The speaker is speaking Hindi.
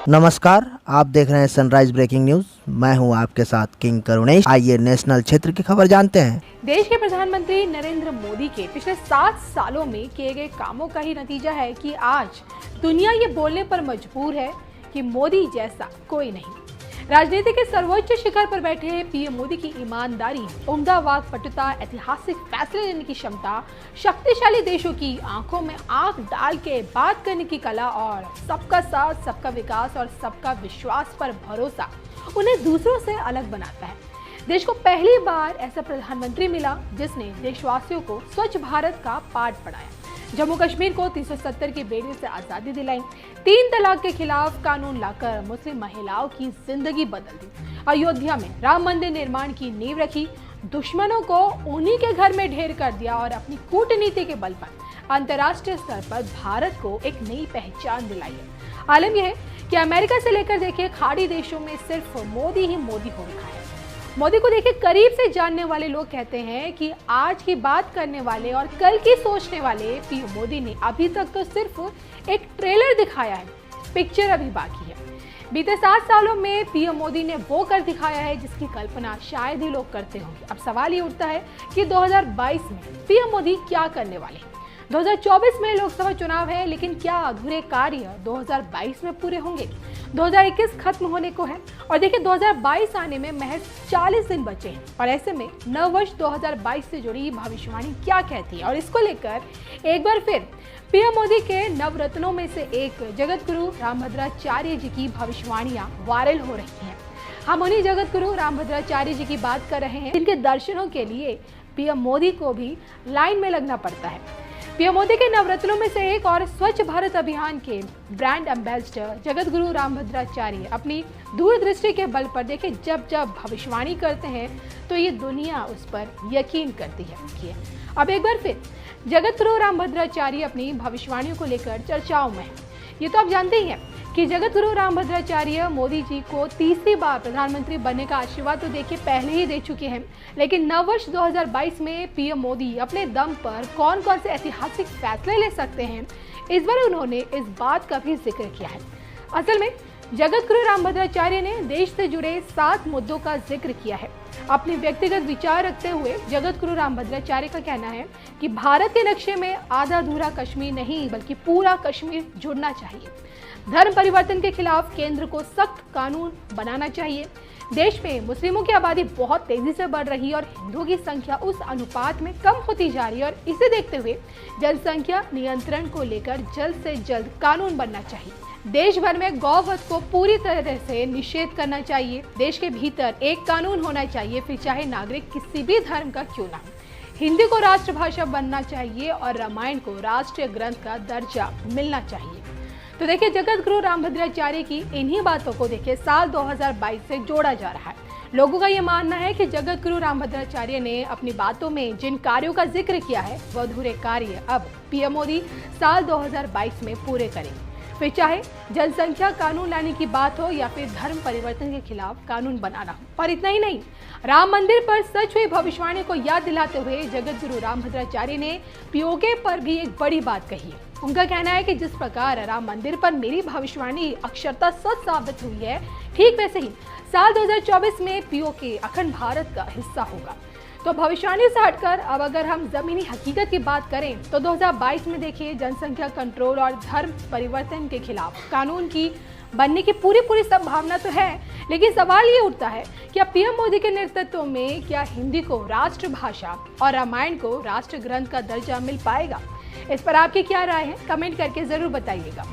नमस्कार, आप देख रहे हैं सनराइज ब्रेकिंग न्यूज। मैं हूं आपके साथ किंग करुणेश। आइए नेशनल क्षेत्र की खबर जानते हैं। देश के प्रधानमंत्री नरेंद्र मोदी के पिछले 7 सालों में किए गए कामों का ही नतीजा है कि आज दुनिया ये बोलने पर मजबूर है कि मोदी जैसा कोई नहीं। राजनीति के सर्वोच्च शिखर पर बैठे पीएम मोदी की ईमानदारी, उम्दा वाकपटुता, ऐतिहासिक फैसले लेने की क्षमता, शक्तिशाली देशों की आंखों में आंख डाल के बात करने की कला और सबका साथ, सबका विकास और सबका विश्वास पर भरोसा उन्हें दूसरों से अलग बनाता है। देश को पहली बार ऐसा प्रधानमंत्री मिला जिसने देशवासियों को स्वच्छ भारत का पाठ पढ़ाया, जम्मू कश्मीर को 370 की बेड़ी से आजादी दिलाई, 3 तलाक के खिलाफ कानून लाकर मुस्लिम महिलाओं की जिंदगी बदल दी, अयोध्या में राम मंदिर निर्माण की नींव रखी, दुश्मनों को उन्हीं के घर में ढेर कर दिया और अपनी कूटनीति के बल पर अंतर्राष्ट्रीय स्तर पर भारत को एक नई पहचान दिलाई है। आलम यह है कि अमेरिका से लेकर देखिए खाड़ी देशों में सिर्फ मोदी ही मोदी हो रखा है। मोदी को देखिए करीब से जानने वाले लोग कहते हैं कि आज की बात करने वाले और कल की सोचने वाले पीएम मोदी ने अभी तक तो सिर्फ एक ट्रेलर दिखाया है, पिक्चर अभी बाकी है। बीते 7 सालों में पीएम मोदी ने वो कर दिखाया है जिसकी कल्पना शायद ही लोग करते होंगे। अब सवाल ये उठता है कि 2022 में पीएम मोदी क्या करने वाले हैं। 2024 में लोकसभा चुनाव है, लेकिन क्या अधूरे कार्य 2022 में पूरे होंगे? 2021 खत्म होने को है और देखिए 2022 आने में महज 40 दिन बचे हैं और ऐसे में नववर्ष 2022 से जुड़ी भविष्यवाणी क्या कहती है, और इसको लेकर एक बार फिर पीएम मोदी के नवरत्नों में से एक जगत गुरु रामभद्राचार्य जी की भविष्यवाणियां वायरल हो रही हैं। हम उन्हीं जगत गुरु रामभद्राचार्य जी की बात कर रहे हैं जिनके दर्शनों के लिए पीएम मोदी को भी लाइन में लगना पड़ता है। पीएम मोदी के नवरत्नों में से एक और स्वच्छ भारत अभियान के ब्रांड एम्बेसडर जगत गुरु रामभद्राचार्य अपनी दूरदृष्टि के बल पर देखिए जब भविष्यवाणी करते हैं तो ये दुनिया उस पर यकीन करती है। अब एक बार फिर जगत गुरु रामभद्राचार्य अपनी भविष्यवाणियों को लेकर चर्चाओं में है। ये तो आप जानते ही हैं कि जगत गुरु रामभद्राचार्य मोदी जी को तीसरी बार प्रधानमंत्री बनने का आशीर्वाद तो देखिए पहले ही दे चुके हैं, लेकिन नववर्ष 2022 में पीएम मोदी अपने दम पर कौन कौन से ऐतिहासिक फैसले ले सकते हैं, इस बार उन्होंने इस बात का भी जिक्र किया है। असल में जगत गुरु रामभद्राचार्य ने देश से जुड़े 7 मुद्दों का जिक्र किया है। अपने व्यक्तिगत विचार रखते हुए जगत गुरु रामभद्राचार्य का कहना है कि भारत के नक्शे में आधा अधूरा कश्मीर नहीं बल्कि पूरा कश्मीर जुड़ना चाहिए। धर्म परिवर्तन के खिलाफ केंद्र को सख्त कानून बनाना चाहिए। देश में मुस्लिमों की आबादी बहुत तेजी से बढ़ रही है और हिंदुओं की संख्या उस अनुपात में कम होती जा रही है और इसे देखते हुए जनसंख्या नियंत्रण को लेकर जल्द से जल्द कानून बनना चाहिए। देश भर में गौवध को पूरी तरह से निषेध करना चाहिए। देश के भीतर एक कानून होना चाहिए, फिर चाहे नागरिक किसी भी धर्म का क्यों ना हो। हिंदी को राष्ट्रभाषा बनना चाहिए और रामायण को राष्ट्रीय ग्रंथ का दर्जा मिलना चाहिए। तो देखिए जगत गुरु रामभद्राचार्य की इन्हीं बातों को देखिए साल 2022 से जोड़ा जा रहा है। लोगों का ये मानना है कि जगत गुरु रामभद्राचार्य ने अपनी बातों में जिन कार्यों का जिक्र किया है वह अधूरे कार्य अब पीएम मोदी साल 2022 में पूरे करेंगे, फिर चाहे जनसंख्या कानून लाने की बात हो या फिर धर्म परिवर्तन के खिलाफ कानून बनाना हो। और इतना ही नहीं, राम मंदिर पर सच हुई भविष्यवाणी को याद दिलाते हुए जगत गुरु रामभद्राचार्य ने पीओके पर भी एक बड़ी बात कही है। उनका कहना है कि जिस प्रकार राम मंदिर पर मेरी भविष्यवाणी अक्षरता सच साबित हुई है, ठीक वैसे ही साल 2024 में पीओके अखंड भारत का हिस्सा होगा। तो भविष्यवाणी से हटकर अब अगर हम जमीनी हकीकत की बात करें तो 2022 में देखिए जनसंख्या कंट्रोल और धर्म परिवर्तन के खिलाफ कानून की बनने की पूरी संभावना तो है, लेकिन सवाल ये उठता है कि अब पीएम मोदी के नेतृत्व में क्या हिंदी को राष्ट्रभाषा और रामायण को राष्ट्र ग्रंथ का दर्जा मिल पाएगा? इस पर आपकी क्या राय है, कमेंट करके जरूर बताइएगा।